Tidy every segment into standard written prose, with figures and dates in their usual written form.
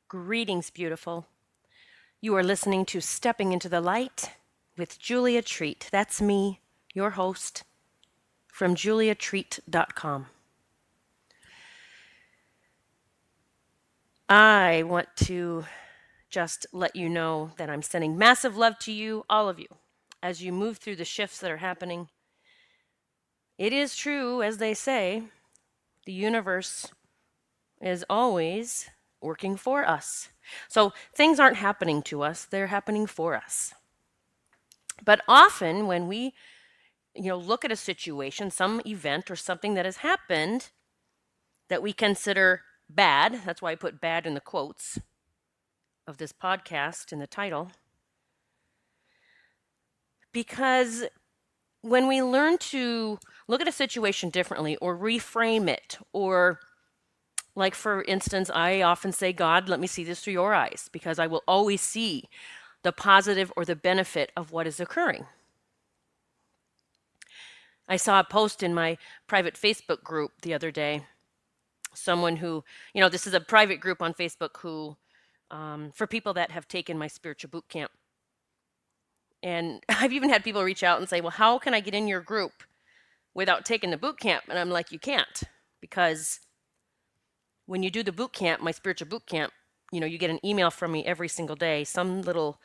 Greetings, beautiful. You are listening to Stepping into the Light with Julia Treat. That's me, your host, from juliatreat.com. I want to just let you know that I'm sending massive love to you, all of you, as you move through the shifts that are happening. It is true, as they say, the universe is always working for us. So things aren't happening to us, they're happening for us. But often when we look at a situation, some event or something that has happened that we consider bad, that's why I put bad in the quotes of this podcast in the title, because when we learn to look at a situation differently or reframe it, or like for instance, I often say, God, let me see this through your eyes, because I will always see the positive or the benefit of what is occurring. I saw a post in my private Facebook group the other day. Someone who, this is a private group on Facebook who, for people that have taken my spiritual boot camp. And I've even had people reach out and say, well, how can I get in your group without taking the boot camp? And I'm like, you can't, because when you do the boot camp, my spiritual boot camp, you get an email from me every single day, some little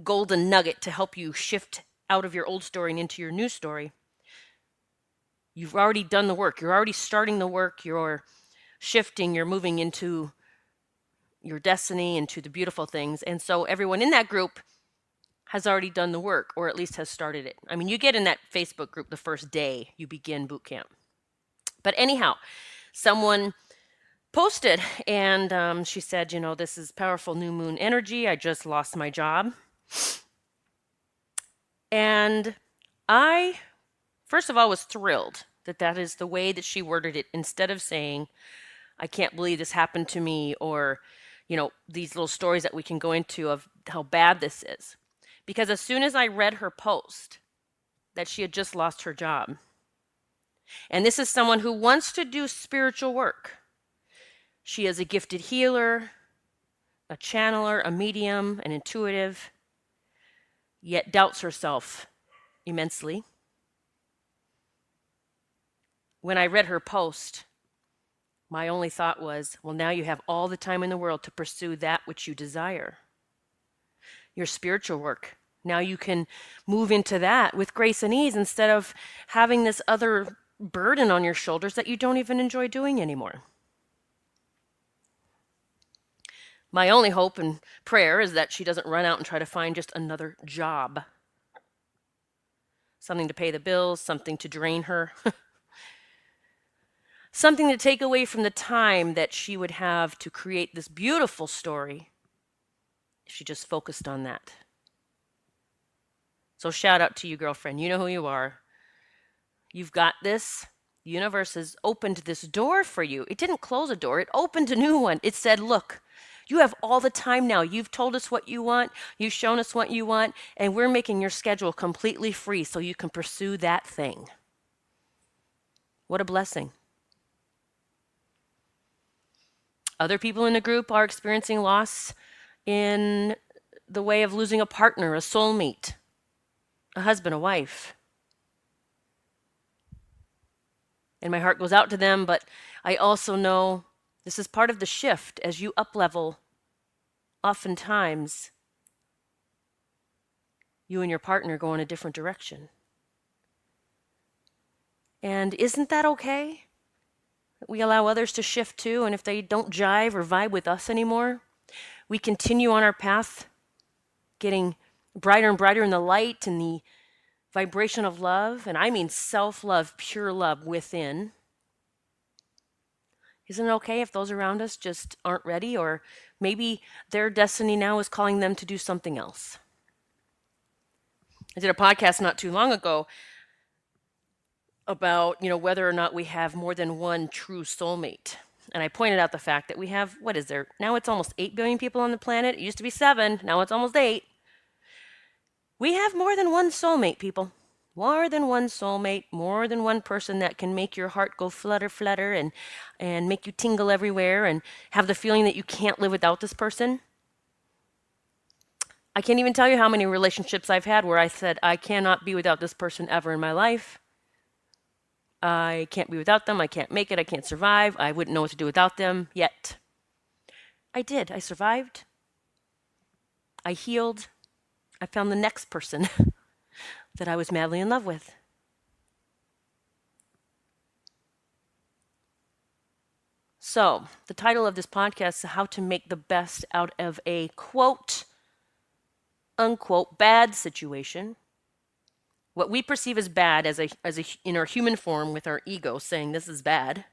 golden nugget to help you shift out of your old story and into your new story. You've already done the work. You're already starting the work. You're shifting. You're moving into your destiny, into the beautiful things. And so everyone in that group has already done the work, or at least has started it. I mean, you get in that Facebook group the first day you begin boot camp. But anyhow, someone posted and she said, this is powerful new moon energy. I just lost my job. And I, first of all, was thrilled that is the way that she worded it, instead of saying, I can't believe this happened to me, or, these little stories that we can go into of how bad this is. Because as soon as I read her post that she had just lost her job, and this is someone who wants to do spiritual work. She is a gifted healer, a channeler, a medium, an intuitive, yet doubts herself immensely. When I read her post, my only thought was, well, now you have all the time in the world to pursue that which you desire. Your spiritual work. Now you can move into that with grace and ease, instead of having this other burden on your shoulders that you don't even enjoy doing anymore. My only hope and prayer is that she doesn't run out and try to find just another job. Something to pay the bills, something to drain her. Something to take away from the time that she would have to create this beautiful story if she just focused on that. So shout out to you, girlfriend. You know who you are. You've got this. The universe has opened this door for you. It didn't close a door. It opened a new one. It said, look, you have all the time now. You've told us what you want. You've shown us what you want. And we're making your schedule completely free so you can pursue that thing. What a blessing. Other people in the group are experiencing loss in the way of losing a partner, a soulmate, a husband, a wife. And my heart goes out to them, but I also know this is part of the shift. As you up-level, oftentimes, you and your partner go in a different direction. And isn't that okay? We allow others to shift too, and if they don't jive or vibe with us anymore, we continue on our path, getting brighter and brighter in the light and the vibration of love, and I mean self-love, pure love within. Isn't it okay if those around us just aren't ready, or maybe their destiny now is calling them to do something else? I did a podcast not too long ago about, whether or not we have more than one true soulmate. And I pointed out the fact that we have, now it's almost 8 billion people on the planet. It used to be 7, now it's almost 8. We have more than one soulmate, people. More than one soulmate, more than one person that can make your heart go flutter, flutter, and make you tingle everywhere and have the feeling that you can't live without this person. I can't even tell you how many relationships I've had where I said, I cannot be without this person ever in my life. I can't be without them. I can't make it. I can't survive. I wouldn't know what to do without them. Yet, I did. I survived. I healed. I found the next person that I was madly in love with. So, the title of this podcast is How to Make the Best Out of a quote, unquote, bad situation. What we perceive as bad in our human form with our ego saying this is bad.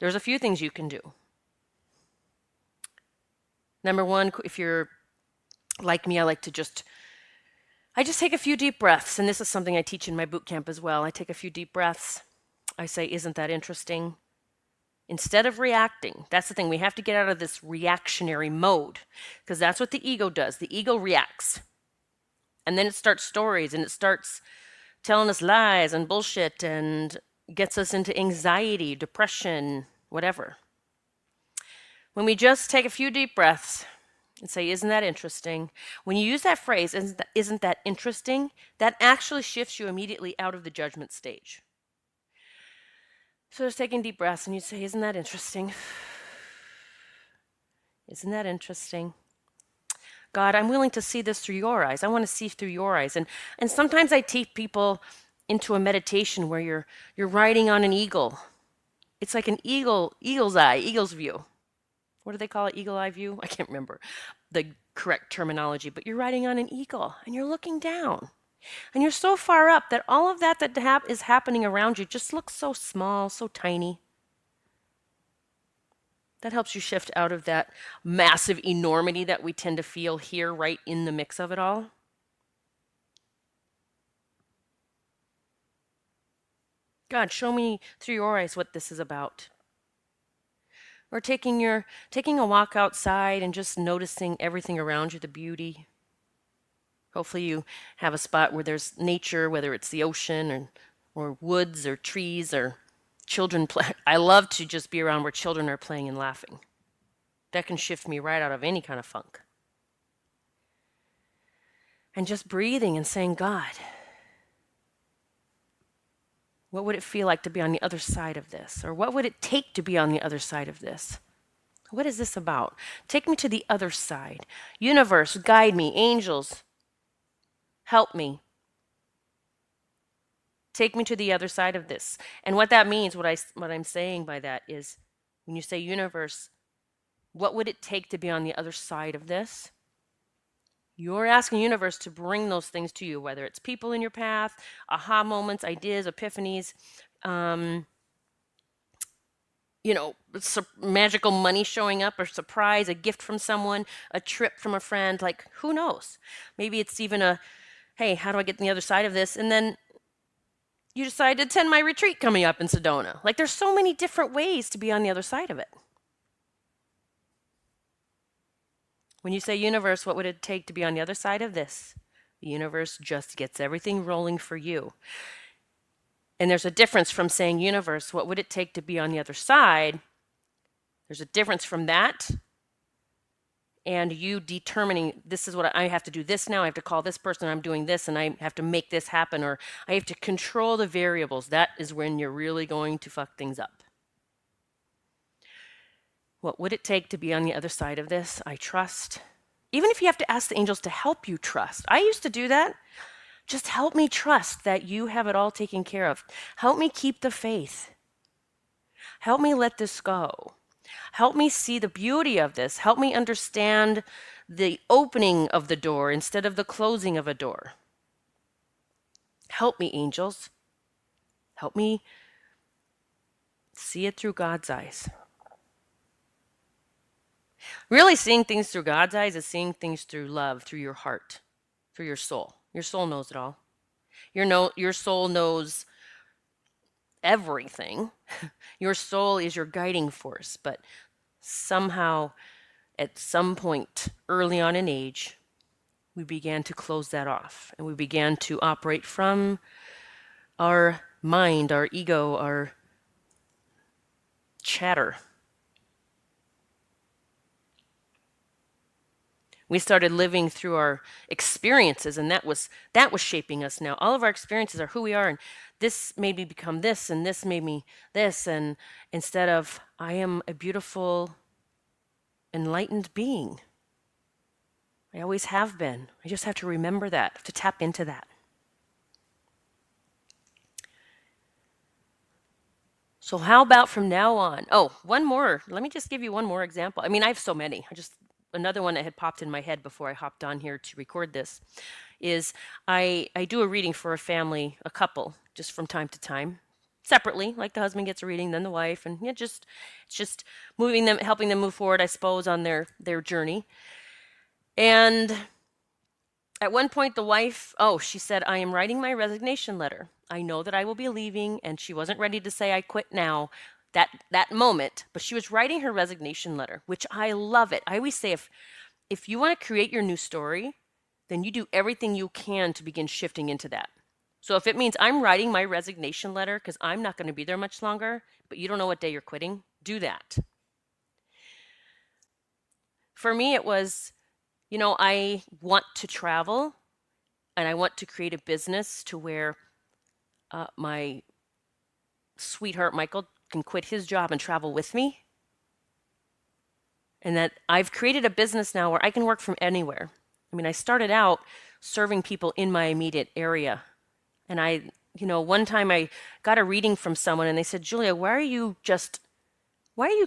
There's a few things you can do. Number one, if you're like me, I just take a few deep breaths, and this is something I teach in my boot camp as well. I take a few deep breaths. I say, isn't that interesting? Instead of reacting, that's the thing. We have to get out of this reactionary mode because that's what the ego does. The ego reacts. And then it starts stories and it starts telling us lies and bullshit and gets us into anxiety, depression, whatever. When we just take a few deep breaths and say, isn't that interesting? When you use that phrase, isn't that interesting? That actually shifts you immediately out of the judgment stage. So just taking deep breaths and you say, isn't that interesting? Isn't that interesting? God, I'm willing to see this through your eyes. I want to see through your eyes. And sometimes I take people into a meditation where you're riding on an eagle. It's like an eagle's eye, eagle's view. What do they call it? Eagle eye view? I can't remember the correct terminology, but you're riding on an eagle and you're looking down. And you're so far up that all of that is happening around you just looks so small, so tiny. That helps you shift out of that massive enormity that we tend to feel here right in the mix of it all. God, show me through your eyes what this is about. Or taking a walk outside and just noticing everything around you, the beauty. Hopefully you have a spot where there's nature, whether it's the ocean or woods or trees or children play. I love to just be around where children are playing and laughing. That can shift me right out of any kind of funk. And just breathing and saying, God, what would it feel like to be on the other side of this? Or what would it take to be on the other side of this? What is this about? Take me to the other side. Universe, guide me. Angels, help me. Take me to the other side of this. And what that means, what I'm saying by that is, when you say universe, what would it take to be on the other side of this? You're asking universe to bring those things to you, whether it's people in your path, aha moments, ideas, epiphanies, magical money showing up, or surprise, a gift from someone, a trip from a friend, like who knows? Maybe it's even hey, how do I get on the other side of this? And then you decide to attend my retreat coming up in Sedona. Like there's so many different ways to be on the other side of it. When you say universe, what would it take to be on the other side of this? The universe just gets everything rolling for you. And there's a difference from saying universe, what would it take to be on the other side? There's a difference from that and you determining this is what I have to do this now. I have to call this person, I'm doing this, and I have to make this happen, or I have to control the variables. That is when you're really going to fuck things up. What would it take to be on the other side of this? I trust. Even if you have to ask the angels to help you trust. I used to do that. Just help me trust that you have it all taken care of. Help me keep the faith. Help me let this go. Help me see the beauty of this. Help me understand the opening of the door instead of the closing of a door. Help me, angels. Help me see it through God's eyes. Really, seeing things through God's eyes is seeing things through love, through your heart, through your soul. Your soul knows it all. Your soul knows everything. Your soul is your guiding force, but somehow, at some point early on in age, we began to close that off and we began to operate from our mind, our ego, our chatter. We started living through our experiences, and that was shaping us. Now all of our experiences are who we are, and this made me become this, and this made me this, and instead of I am a beautiful enlightened being. I always have been. I just have to remember that, to tap into that. So how about from now on? Oh, one more. Let me just give you one more example. I mean, I have so many. Another one that had popped in my head before I hopped on here to record this is I do a reading for a family, a couple, just from time to time, separately. Like the husband gets a reading, then the wife, and yeah, it's just moving them, helping them move forward, I suppose, on their journey. And at one point, the wife, she said, I am writing my resignation letter. I know that I will be leaving, and she wasn't ready to say I quit now, that moment, but she was writing her resignation letter, which I love it. I always say if you want to create your new story, then you do everything you can to begin shifting into that. So if it means I'm writing my resignation letter because I'm not going to be there much longer, but you don't know what day you're quitting, do that. For me, it was, I want to travel and I want to create a business to where my sweetheart Michael can quit his job and travel with me. And that I've created a business now where I can work from anywhere. I mean, I started out serving people in my immediate area. And one time I got a reading from someone and they said, Julia, why are you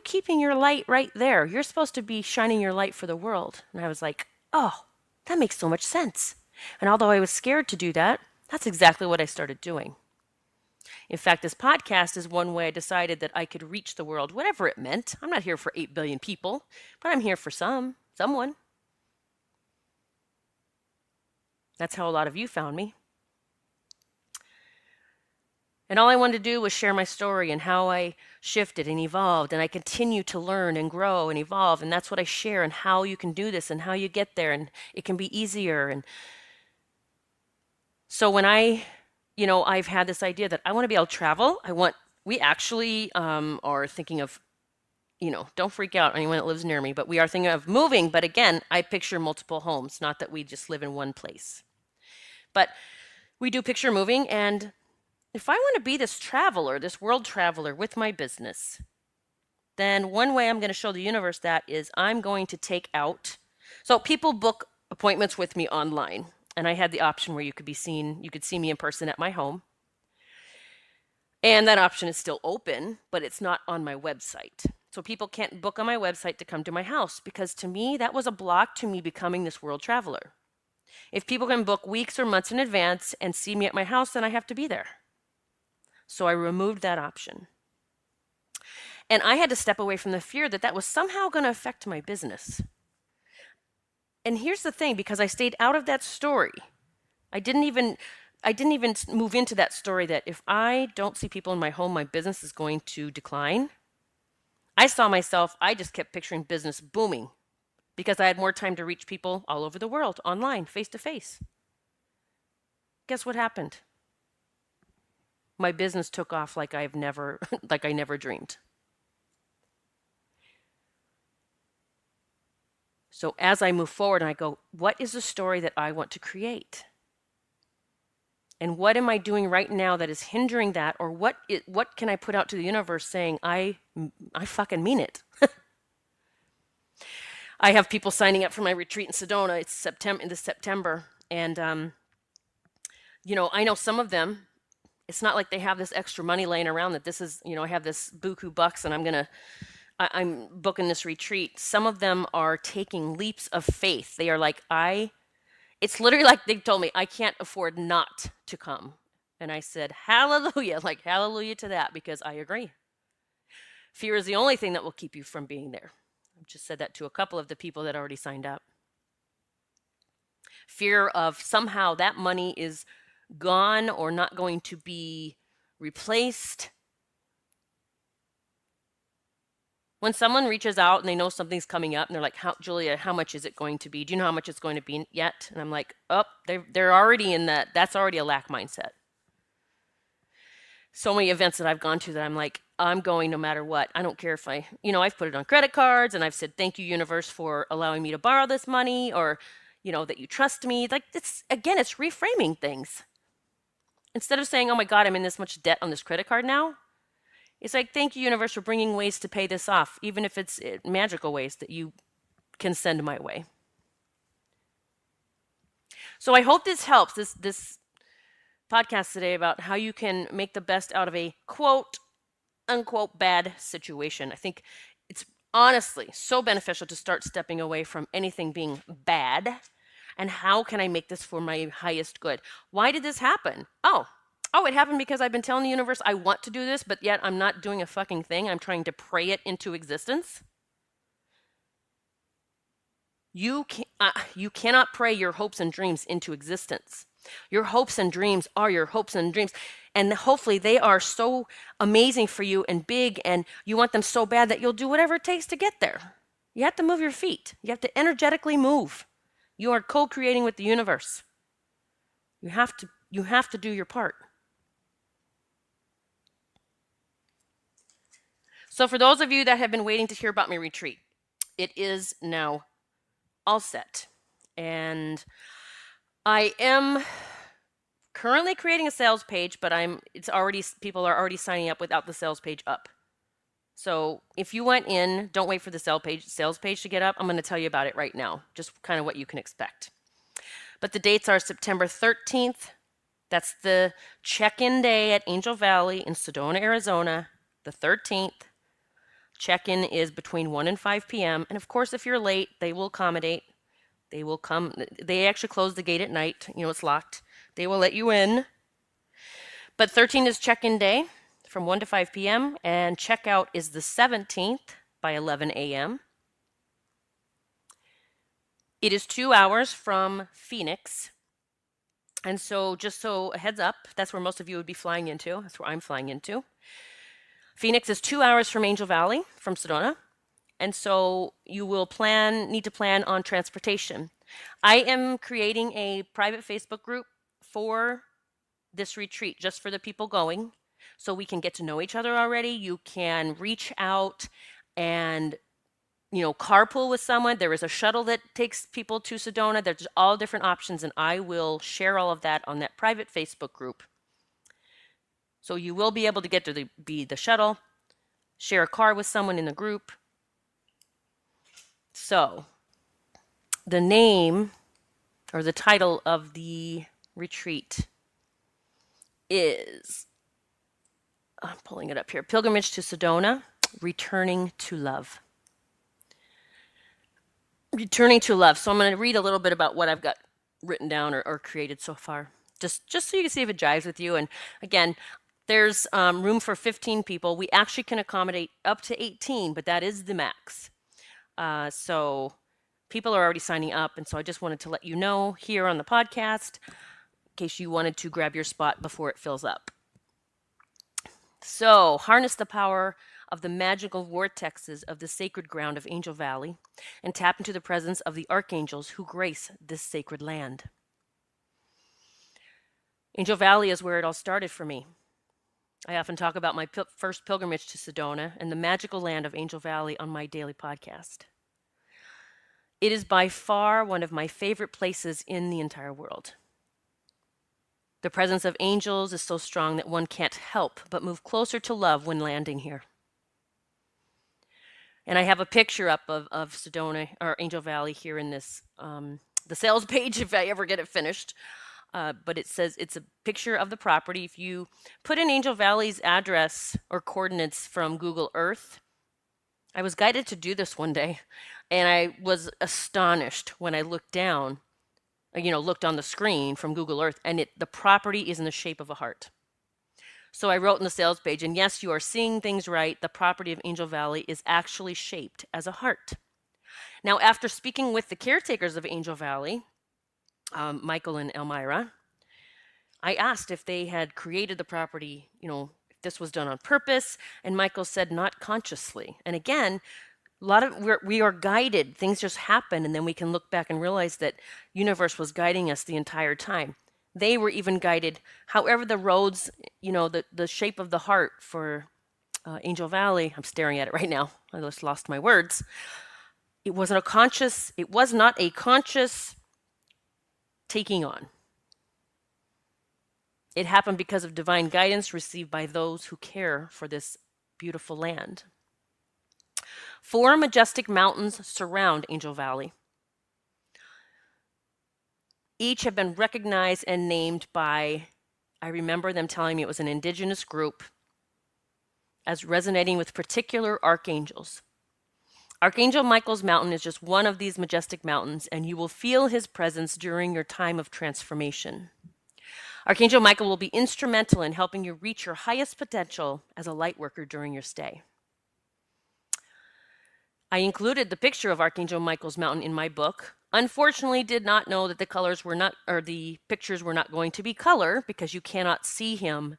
keeping your light right there? You're supposed to be shining your light for the world. And I was like, oh, that makes so much sense. And although I was scared to do that, that's exactly what I started doing. In fact, this podcast is one way I decided that I could reach the world, whatever it meant. I'm not here for 8 billion people, but I'm here for someone. That's how a lot of you found me. And all I wanted to do was share my story and how I shifted and evolved, and I continue to learn and grow and evolve, and that's what I share, and how you can do this and how you get there, and it can be easier. And so when I've had this idea that I want to be able to travel. We actually are thinking of, don't freak out anyone that lives near me, but we are thinking of moving. But again, I picture multiple homes, not that we just live in one place. But we do picture moving, and if I want to be this traveler, this world traveler with my business, then one way I'm going to show the universe that is I'm going to take out. So people book appointments with me online. And I had the option where you could see me in person at my home. And that option is still open, but it's not on my website. So people can't book on my website to come to my house because to me, that was a block to me becoming this world traveler. If people can book weeks or months in advance and see me at my house, then I have to be there. So I removed that option. And I had to step away from the fear that that was somehow going to affect my business. And here's the thing, because I stayed out of that story, I didn't even move into that story that if I don't see people in my home, my business is going to decline. I just kept picturing business booming because I had more time to reach people all over the world, online, face to face. Guess what happened? My business took off like I never dreamed. So as I move forward and I go, what is the story that I want to create? And what am I doing right now that is hindering that? Or what can I put out to the universe saying, I fucking mean it? I have people signing up for my retreat in Sedona. It's in this September. And, I know some of them, it's not like they have this extra money laying around that this is, I have this buku bucks and I'm booking this retreat. Some of them are taking leaps of faith. They are like, it's literally like they told me, I can't afford not to come. And I said, hallelujah, hallelujah to that, because I agree. Fear is the only thing that will keep you from being there. I've just said that to a couple of the people that already signed up. Fear of somehow that money is gone or not going to be replaced. When someone reaches out and they know something's coming up and they're like, Julia, how much is it going to be? Do you know how much it's going to be yet? And I'm like, oh, they're already in that. That's already a lack mindset. So many events that I've gone to that I'm like, I'm going no matter what. I don't care if I've put it on credit cards and I've said, thank you, universe, for allowing me to borrow this money, or, that you trust me. Like, it's reframing things. Instead of saying, oh my God, I'm in this much debt on this credit card now, it's like, thank you, universe, for bringing ways to pay this off, even if it's magical ways that you can send my way. So I hope this helps, this podcast today, about how you can make the best out of a quote unquote bad situation. I think it's honestly so beneficial to start stepping away from anything being bad. And how can I make this for my highest good? Why did this happen? Oh, it happened because I've been telling the universe I want to do this, but yet I'm not doing a fucking thing. I'm trying to pray it into existence. You cannot pray your hopes and dreams into existence. Your hopes and dreams are your hopes and dreams. And hopefully they are so amazing for you and big, and you want them so bad that you'll do whatever it takes to get there. You have to move your feet. You have to energetically move. You are co-creating with the universe. You have to do your part. So for those of you that have been waiting to hear about my retreat, it is now all set. And I am currently creating a sales page, but people are already signing up without the sales page up. So if you went in, don't wait for the sales page to get up. I'm going to tell you about it right now, just kind of what you can expect. But the dates are September 13th. That's the check-in day at Angel Valley in Sedona, Arizona, the 13th. Check-in is between 1 and 5 p.m. And of course, if you're late, they will accommodate. They will come. They actually close the gate at night. It's locked. They will let you in. But 13 is check-in day from 1 to 5 p.m. And checkout is the 17th by 11 a.m. It is 2 hours from Phoenix. And so just so a heads up, that's where most of you would be flying into. That's where I'm flying into. Phoenix is 2 hours from Angel Valley, from Sedona. And so you will need to plan on transportation. I am creating a private Facebook group for this retreat, just for the people going, so we can get to know each other already. You can reach out and, carpool with someone. There is a shuttle that takes people to Sedona. There's all different options, and I will share all of that on that private Facebook group. So you will be able to get to the shuttle, share a car with someone in the group. So the name or the title of the retreat is, I'm pulling it up here, Pilgrimage to Sedona, Returning to Love. Returning to Love. So I'm going to read a little bit about what I've got written down or created so far, just so you can see if it jives with you. And again, there's room for 15 people. We actually can accommodate up to 18, but that is the max. So people are already signing up, and so I just wanted to let you know here on the podcast in case you wanted to grab your spot before it fills up. So harness the power of the magical vortexes of the sacred ground of Angel Valley and tap into the presence of the archangels who grace this sacred land. Angel Valley is where it all started for me. I often talk about my first pilgrimage to Sedona and the magical land of Angel Valley on my daily podcast. It is by far one of my favorite places in the entire world. The presence of angels is so strong that one can't help but move closer to love when landing here. And I have a picture up of Sedona or Angel Valley here in this the sales page if I ever get it finished. But it says it's a picture of the property. If you put in Angel Valley's address or coordinates from Google Earth, I was guided to do this one day, and I was astonished when I looked down, looked on the screen from Google Earth, and the property is in the shape of a heart. So I wrote in the sales page, and yes, you are seeing things right. The property of Angel Valley is actually shaped as a heart. Now, after speaking with the caretakers of Angel Valley, Michael and Elmira, I asked if they had created the property, this was done on purpose, and Michael said not consciously. And again, a lot of we are guided. Things just happen, and then we can look back and realize that universe was guiding us the entire time. They were even guided. However, the roads, the shape of the heart for Angel Valley. I'm staring at it right now. I just lost my words. It was not a conscious taking on. It happened because of divine guidance received by those who care for this beautiful land. 4 majestic mountains surround Angel Valley. Each have been recognized and named by, I remember them telling me it was an indigenous group, as resonating with particular archangels. Archangel Michael's mountain is just one of these majestic mountains, and you will feel his presence during your time of transformation. Archangel Michael will be instrumental in helping you reach your highest potential as a light worker during your stay. I included the picture of Archangel Michael's mountain in my book. Unfortunately, did not know that the pictures were not going to be color, because you cannot see him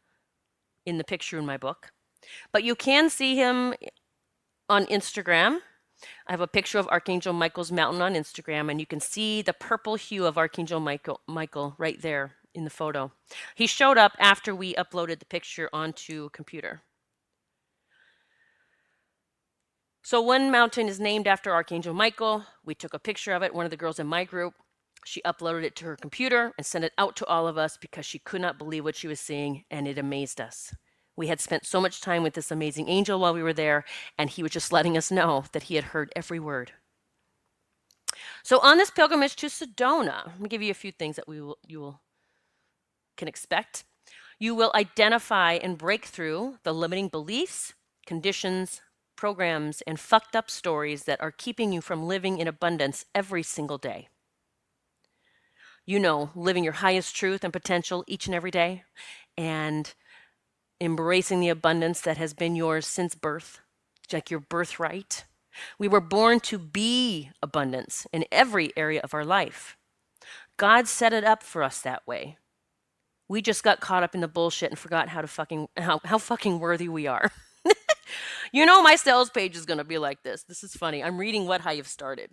in the picture in my book. But you can see him on Instagram. I have a picture of Archangel Michael's mountain on Instagram, and you can see the purple hue of Archangel Michael right there in the photo. He showed up after we uploaded the picture onto a computer. So one mountain is named after Archangel Michael. We took a picture of it. One of the girls in my group, she uploaded it to her computer and sent it out to all of us because she could not believe what she was seeing, and it amazed us. We had spent so much time with this amazing angel while we were there, and he was just letting us know that he had heard every word. So on this pilgrimage to Sedona, let me give you a few things that you can expect. You will identify and break through the limiting beliefs, conditions, programs, and fucked up stories that are keeping you from living in abundance every single day. Living your highest truth and potential each and every day, and embracing the abundance that has been yours since birth, like your birthright. We were born to be abundance in every area of our life. God set it up for us that way. We just got caught up in the bullshit and forgot how fucking worthy we are. My sales page is going to be like this. This is funny. I'm reading what I have started.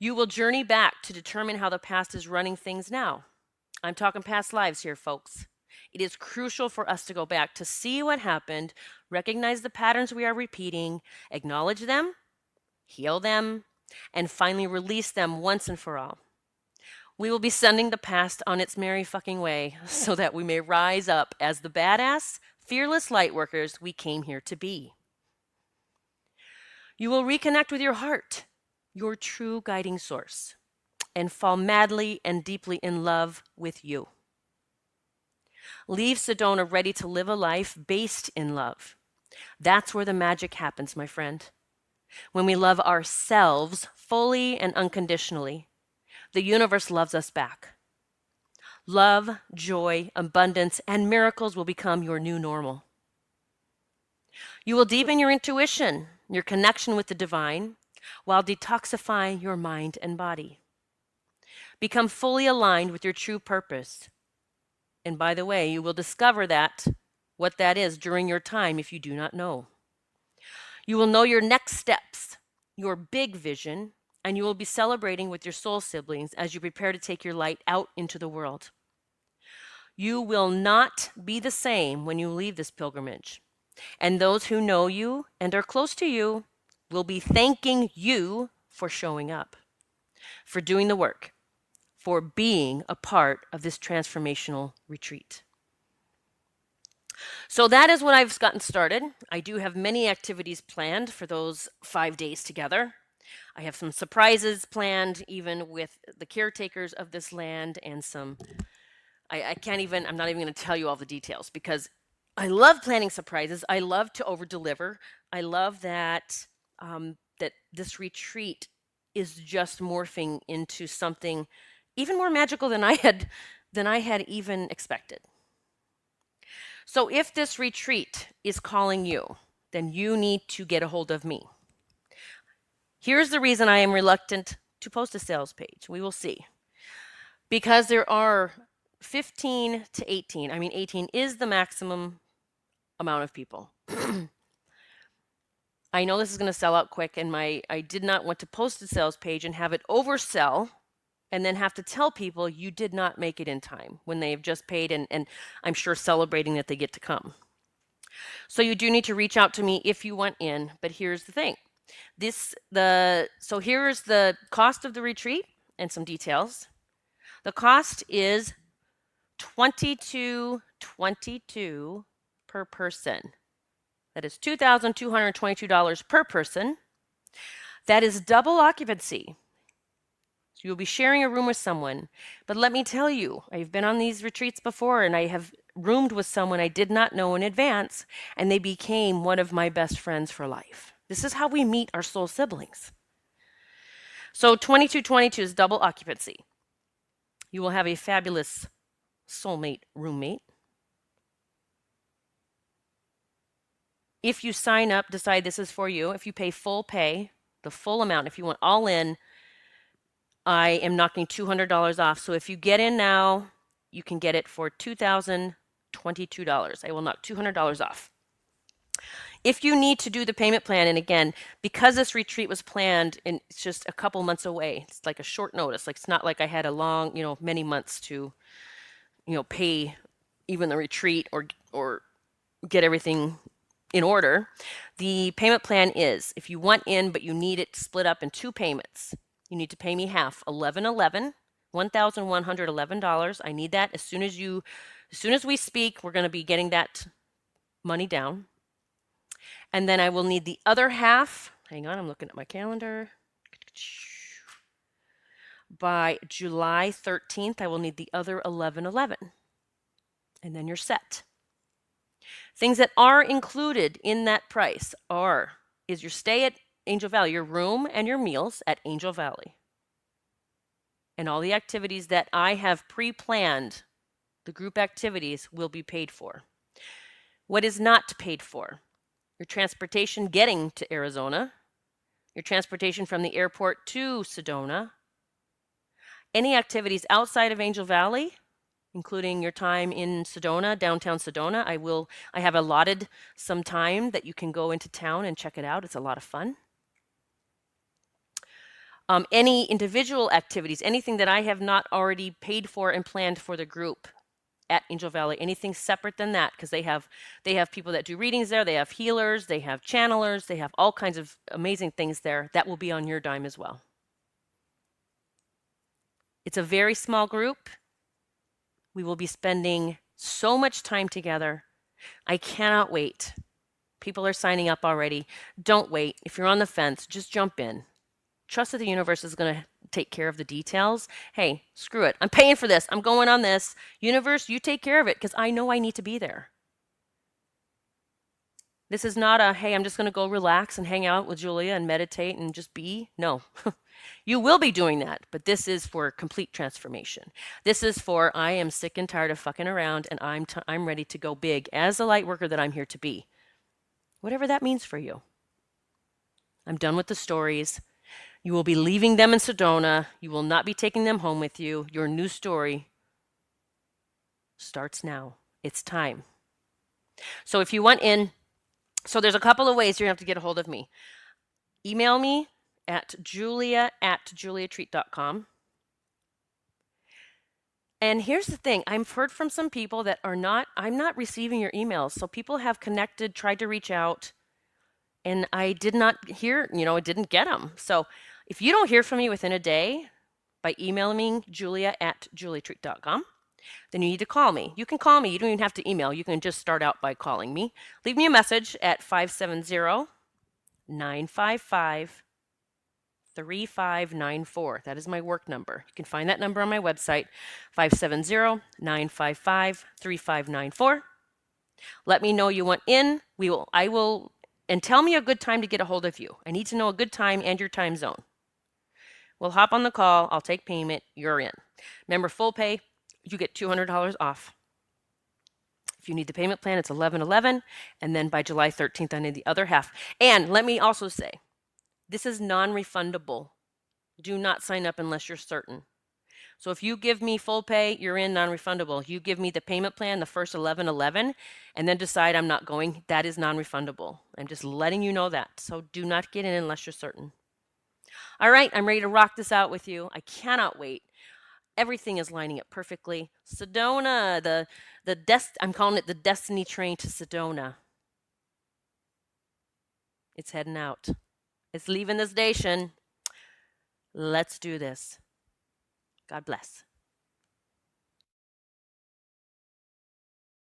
You will journey back to determine how the past is running things now. I'm talking past lives here, folks. It is crucial for us to go back to see what happened, recognize the patterns we are repeating, acknowledge them, heal them, and finally release them once and for all. We will be sending the past on its merry fucking way so that we may rise up as the badass, fearless light workers we came here to be. You will reconnect with your heart, your true guiding source, and fall madly and deeply in love with you. Leave Sedona ready to live a life based in love. That's where the magic happens, my friend. When we love ourselves fully and unconditionally, the universe loves us back. Love, joy, abundance, and miracles will become your new normal. You will deepen your intuition, your connection with the divine, while detoxifying your mind and body. Become fully aligned with your true purpose. And by the way, you will discover what that is during your time if you do not know. You will know your next steps, your big vision, and you will be celebrating with your soul siblings as you prepare to take your light out into the world. You will not be the same when you leave this pilgrimage. And those who know you and are close to you will be thanking you for showing up, for doing the work, for being a part of this transformational retreat. So that is what I've gotten started. I do have many activities planned for those 5 days together. I have some surprises planned, even with the caretakers of this land, and I'm not even going to tell you all the details, because I love planning surprises. I love to over-deliver. I love that that this retreat is just morphing into something even more magical than I had even expected. So if this retreat is calling you, then you need to get a hold of me. Here's the reason I am reluctant to post a sales page. We will see. Because there are 15 to 18. I mean, 18 is the maximum amount of people. I know this is going to sell out quick, and I did not want to post a sales page and have it oversell and then have to tell people you did not make it in time when they have just paid and I'm sure celebrating that they get to come. So you do need to reach out to me if you want in, but here's the thing. So here's the cost of the retreat and some details. The cost is $22.22 per person. That is $2,222 per person. That is double occupancy. So you'll be sharing a room with someone. But let me tell you, I've been on these retreats before and I have roomed with someone I did not know in advance, and they became one of my best friends for life. This is how we meet our soul siblings. So 2222 is double occupancy. You will have a fabulous soulmate roommate. If you sign up, decide this is for you, if you pay full pay, the full amount, if you want all in, I am knocking $200 off. So if you get in now, you can get it for $2,022. I will knock $200 off. If you need to do the payment plan, and again, because this retreat was planned and it's just a couple months away, it's like a short notice. Like it's not like I had a long, many months to, pay even the retreat or get everything in order. The payment plan is, if you want in but you need it split up in two payments, you need to pay me half, $1,111. I need that as soon as we speak. We're going to be getting that money down. And then I will need the other half. Hang on, I'm looking at my calendar. By July 13th, I will need the other $1,111. And then you're set. Things that are included in that price is your stay at Angel Valley, your room and your meals at Angel Valley. And all the activities that I have pre-planned, the group activities, will be paid for. What is not paid for? Your transportation getting to Arizona, your transportation from the airport to Sedona, any activities outside of Angel Valley, including your time in Sedona, downtown Sedona. I have allotted some time that you can go into town and check it out. It's a lot of fun. Any individual activities, anything that I have not already paid for and planned for the group at Angel Valley, anything separate than that, because they have people that do readings there, they have healers, they have channelers, they have all kinds of amazing things there. That will be on your dime as well. It's a very small group. We will be spending so much time together. I cannot wait. People are signing up already. Don't wait. If you're on the fence, just jump in. Trust that the universe is going to take care of the details. Hey, screw it. I'm paying for this. I'm going on this. Universe, you take care of it because I know I need to be there. This is not a, hey, I'm just going to go relax and hang out with Julia and meditate and just be. No. You will be doing that, but this is for complete transformation. This is for, I am sick and tired of fucking around and I'm ready to go big as the light worker that I'm here to be. Whatever that means for you. I'm done with the stories. You will be leaving them in Sedona. You will not be taking them home with you. Your new story starts now. It's time. So if you want in, so there's a couple of ways you have to get a hold of me. Email me at julia@juliatreat.com. And here's the thing. I've heard from some people that I'm not receiving your emails. So people have connected, tried to reach out, and I did not hear, I didn't get them. So if you don't hear from me within a day by emailing me, julia@juliatreat.com, then you need to call me. You can call me. You don't even have to email. You can just start out by calling me. Leave me a message at 570-955-3594. That is my work number. You can find that number on my website, 570-955-3594. Let me know you want in. And tell me a good time to get a hold of you. I need to know a good time and your time zone. We'll hop on the call. I'll take payment. You're in. Remember, full pay, you get $200 off. If you need the payment plan, it's $1,111. And then by July 13th, I need the other half. And let me also say, this is non-refundable. Do not sign up unless you're certain. So if you give me full pay, you're in, non-refundable. You give me the payment plan, the first 11/11, and then decide I'm not going, that is non-refundable. I'm just letting you know that. So do not get in unless you're certain. All right, I'm ready to rock this out with you. I cannot wait. Everything is lining up perfectly. Sedona, I'm calling it the destiny train to Sedona. It's heading out. It's leaving the station. Let's do this. God bless.